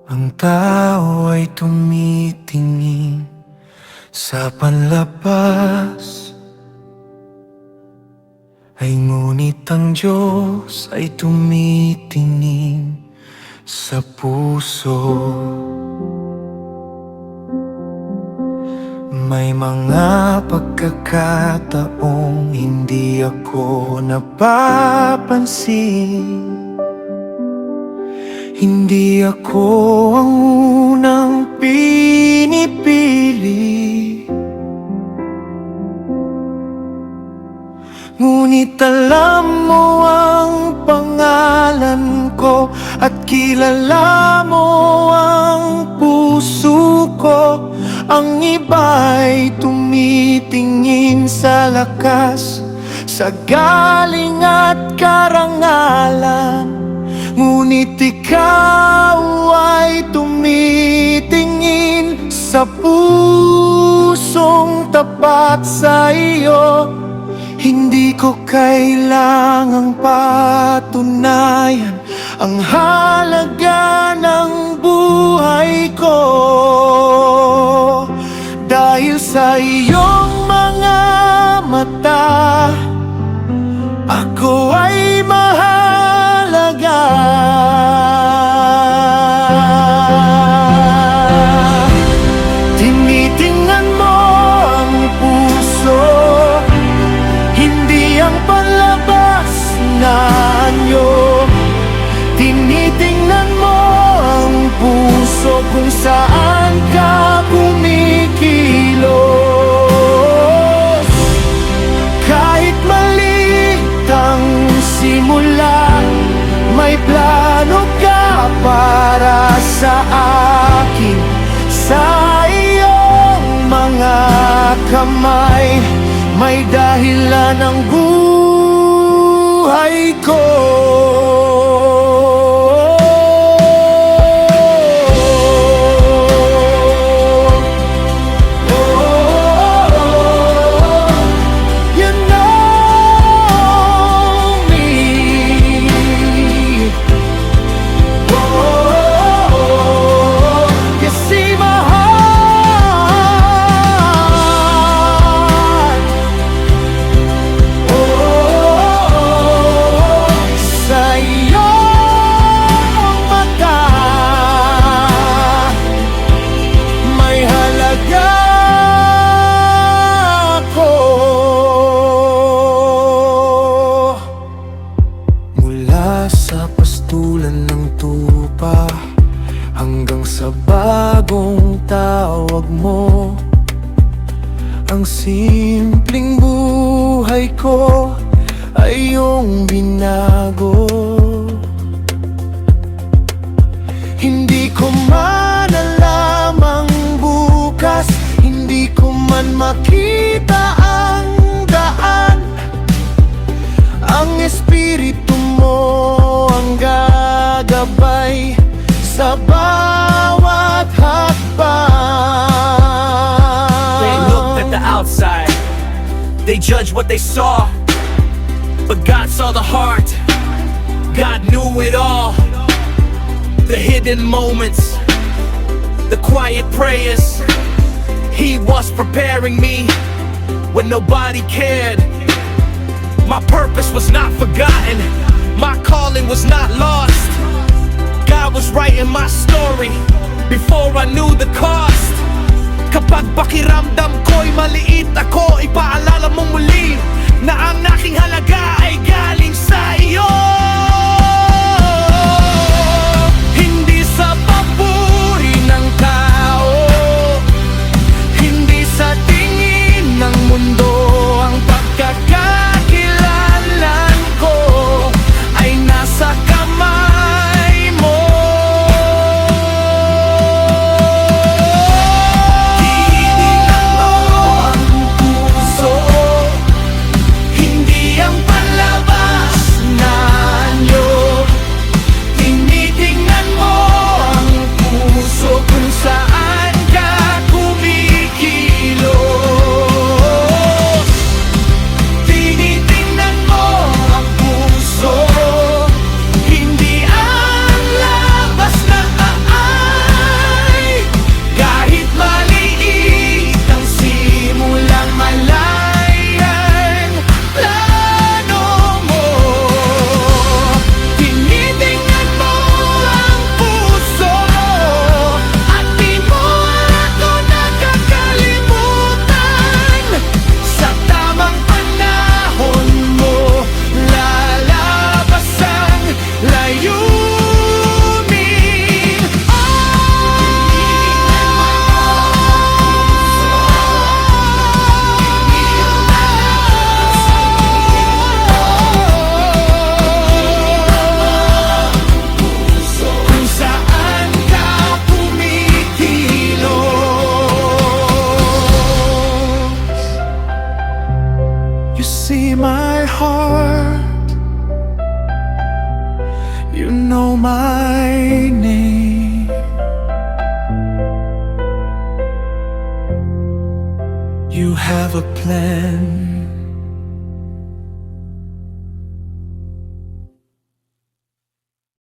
Ang tao ay tumitingin sa panlabas, ay ngunit ang Diyos ay tumitingin sa puso. May mga pagkakataong hindi ako napapansin. Hindi ako ang unang pinipili, ngunit alam mo ang pangalan ko at kilala mo ang puso ko. Ang iba'y tumitingin sa lakas, sa galing at karangalan, ngunit ikaw ay tumitingin sa pusong tapat sa iyo. Hindi ko kailangang patunayan ang halaga ng buhay ko, dahil sa iyong mga mata ako ay mahalaga. Tinitingnan mo ang puso, hindi ang palabas na anyo. Tinitingnan mo ang puso kung saan ka kumikilos. Kahit maliit ang simula, may plano ka para sa akin. Sa iyong mga kamay, may dahilan ang buhay ko. Sa pastulan ng tupa hanggang sa bagong tawag mo, ang simpleng buhay ko ay iyong binago. Hindi ko man alam ang bukas, hindi ko man makita ang daan. Ang Espiritu mo ang gagabay sa bawat hakbang. They looked at the outside, they judged what they saw, but God saw the heart. God knew it all. The hidden moments, the quiet prayers. He was preparing me when nobody cared. My purpose was not forgotten, my calling was not lost. God was writing my story before I knew the cost. Kapag pakiramdam ko'y maliit ako, ipaalala mo muli na ang aking halaga ay galing sa iyo. Hindi sa papuri ng tao, hindi sa tingin ng mundo, ang pagkakakilanlan ko ay nasa kamay mo. Tinitingnan mo ang puso, hindi ang palabas heart. You know my name. You have a plan.